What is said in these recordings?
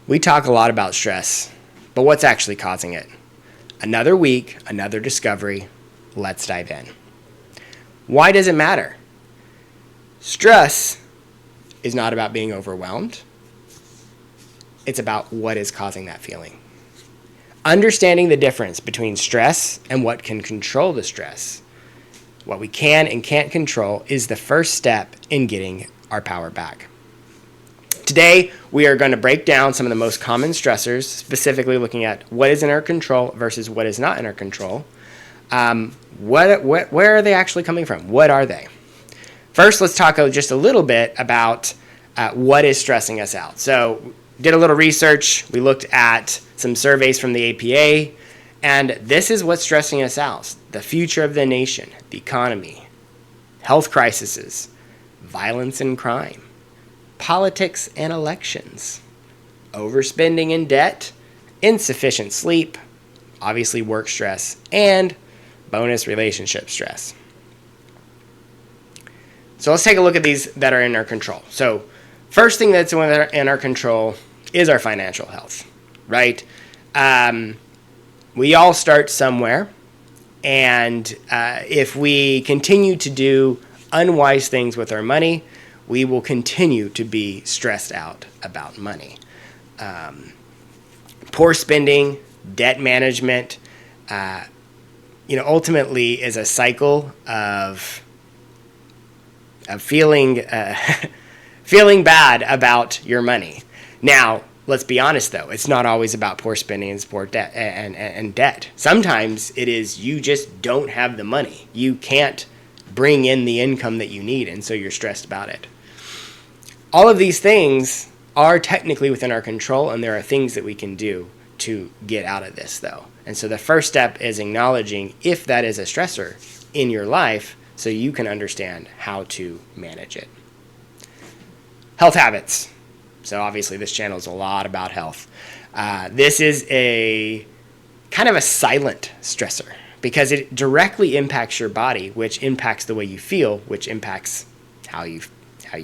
We talk a lot about stress, but what's actually causing it? Another week, another discovery. Let's dive in. Why does it matter? Stress is not about being overwhelmed. It's about what is causing that feeling. Understanding the difference between stress and what can control the stress, what we can and can't control, is the first step in getting our power back. Today, we are going to break down some of the most common stressors, specifically looking at what is in our control versus what is not in our control. Where are they actually coming from? What are they? First, let's talk just a little bit about what is stressing us out. So, did a little research. We looked at some surveys from the APA, and this is what's stressing us out: the future of the nation, the economy, health crises, violence and crime, politics and elections, overspending and debt, insufficient sleep, obviously work stress, and bonus relationship stress. So let's take a look at these that are in our control. So first thing that's in our control is our financial health, right? We all start somewhere, and if we continue to do unwise things with our money, we will continue to be stressed out about money. Poor spending, debt management, ultimately is a cycle of feeling feeling bad about your money. Now, let's be honest though, it's not always about poor spending and poor debt and debt. Sometimes it is you just don't have the money. You can't bring in the income that you need, and so you're stressed about it. All of these things are technically within our control, and there are things that we can do to get out of this, though. And so the first step is acknowledging if that is a stressor in your life so you can understand how to manage it. Health habits. So obviously this channel is a lot about health. This is a kind of a silent stressor because it directly impacts your body, which impacts the way you feel, which impacts how you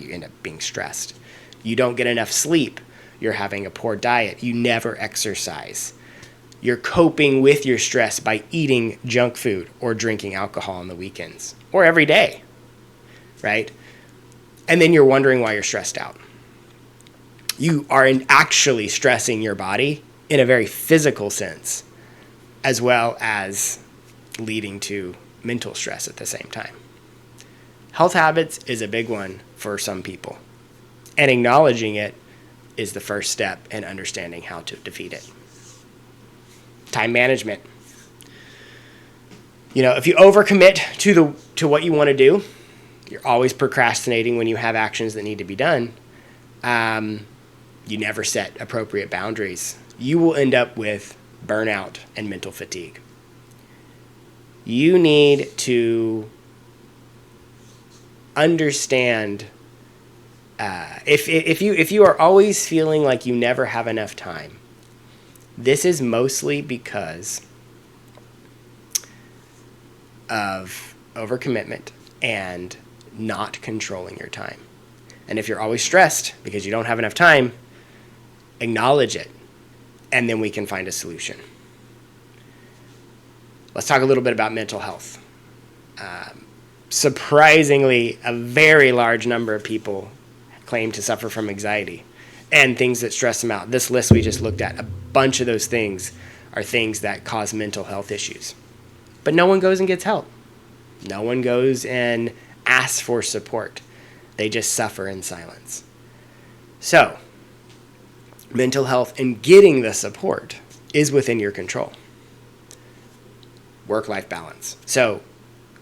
end up being stressed. You don't get enough sleep. You're having a poor diet. You never exercise. You're coping with your stress by eating junk food or drinking alcohol on the weekends or every day, right? And then you're wondering why you're stressed out. You are actually stressing your body in a very physical sense, as well as leading to mental stress at the same time. Health habits is a big one for some people, and acknowledging it is the first step in understanding how to defeat it. Time management. If you overcommit to what you want to do, you're always procrastinating when you have actions that need to be done. You never set appropriate boundaries. You will end up with burnout and mental fatigue. You need to understand if you are always feeling like you never have enough time, this is mostly because of overcommitment and not controlling your time. And if you're always stressed because you don't have enough time, acknowledge it, and then we can find a solution. Let's talk a little bit about mental health. Surprisingly, a very large number of people claim to suffer from anxiety and things that stress them out. This list we just looked at, a bunch of those things are things that cause mental health issues. But no one goes and gets help. No one goes and asks for support. They just suffer in silence. So, mental health and getting the support is within your control. Work-life balance. So,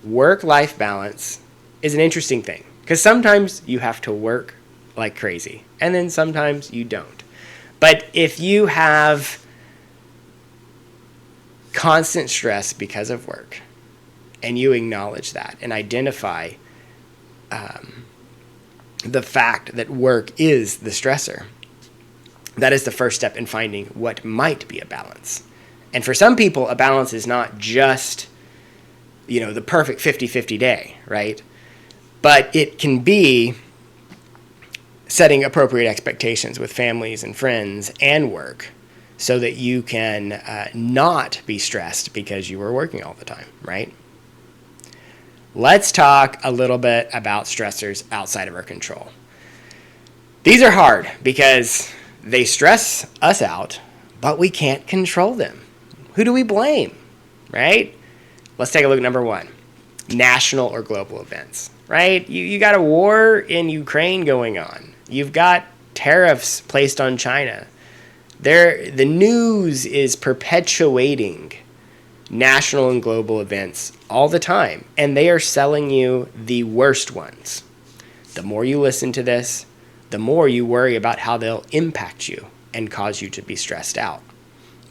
work-life balance is an interesting thing because sometimes you have to work like crazy and then sometimes you don't. But if you have constant stress because of work and you acknowledge that and identify the fact that work is the stressor, that is the first step in finding what might be a balance. And for some people, a balance is not just the perfect 50-50 day, right? But it can be setting appropriate expectations with families and friends and work so that you can not be stressed because you were working all the time, right? Let's talk a little bit about stressors outside of our control. These are hard because they stress us out, but we can't control them. Who do we blame, right? Let's take a look at number one, national or global events, right? You got a war in Ukraine going on. You've got tariffs placed on China. The news is perpetuating national and global events all the time, and they are selling you the worst ones. The more you listen to this, the more you worry about how they'll impact you and cause you to be stressed out.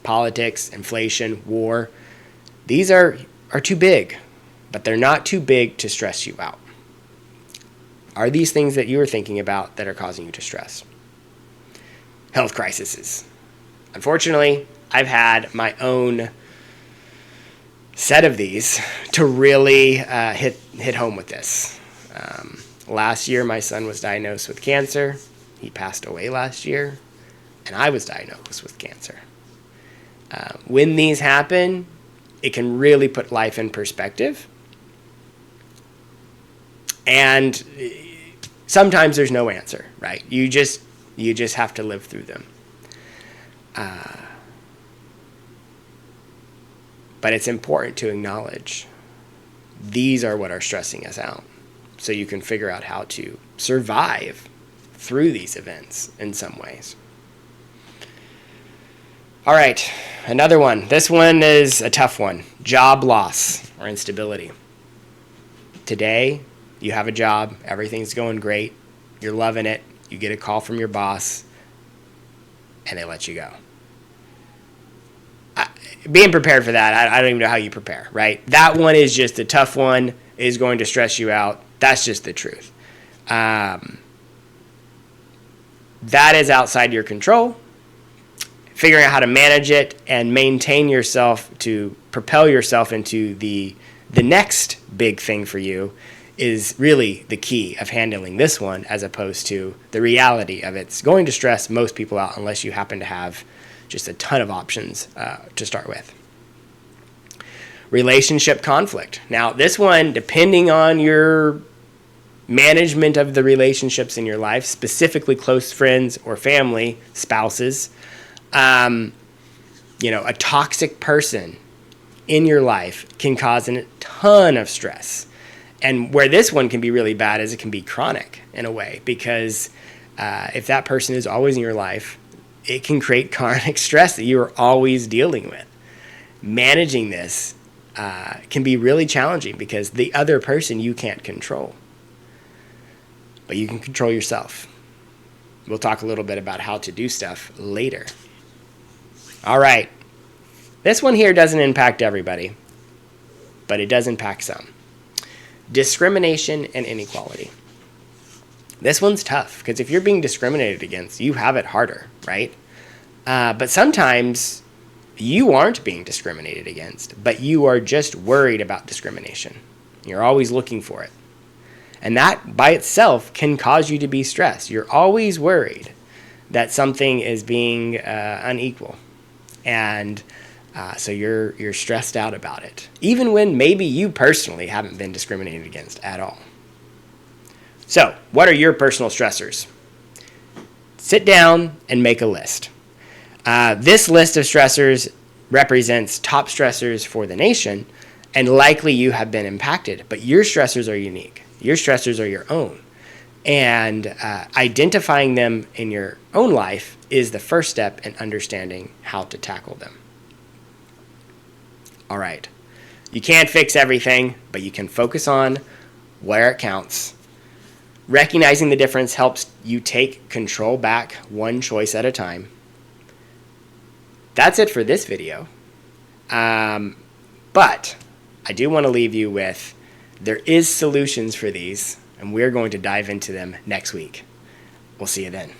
Politics, inflation, war, these are too big, but they're not too big to stress you out. Are these things that you are thinking about that are causing you to stress? Health crises. Unfortunately, I've had my own set of these to really hit home with this. Last year, my son was diagnosed with cancer. He passed away last year, and I was diagnosed with cancer. When these happen, it can really put life in perspective. And sometimes there's no answer, right? You just have to live through them. But it's important to acknowledge these are what are stressing us out, so you can figure out how to survive through these events in some ways. All right, another one. This one is a tough one. Job loss or instability. Today, you have a job, everything's going great, you're loving it, you get a call from your boss, and they let you go. Being prepared for that, I don't even know how you prepare, right? That one is just a tough one, is going to stress you out. That's just the truth. That is outside your control. Figuring out how to manage it and maintain yourself to propel yourself into the next big thing for you is really the key of handling this one, as opposed to the reality of it's going to stress most people out unless you happen to have just a ton of options to start with. Relationship conflict. Now, this one, depending on your management of the relationships in your life, specifically close friends or family, spouses, a toxic person in your life can cause a ton of stress. And where this one can be really bad is it can be chronic in a way, because if that person is always in your life, it can create chronic stress that you are always dealing with. Managing this can be really challenging because the other person you can't control, but you can control yourself. We'll talk a little bit about how to do stuff later. All right. This one here doesn't impact everybody, but it does impact some. Discrimination and inequality. This one's tough because if you're being discriminated against, you have it harder, right? But sometimes you aren't being discriminated against, but you are just worried about discrimination. You're always looking for it. And that by itself can cause you to be stressed. You're always worried that something is being unequal. And so you're stressed out about it, even when maybe you personally haven't been discriminated against at all. So, what are your personal stressors? Sit down and make a list. This list of stressors represents top stressors for the nation, and likely you have been impacted, but your stressors are unique. Your stressors are your own. And identifying them in your own life is the first step in understanding how to tackle them. All right. You can't fix everything, but you can focus on where it counts. Recognizing the difference helps you take control back one choice at a time. That's it for this video. But I do want to leave you with there is solutions for these, and we're going to dive into them next week. We'll see you then.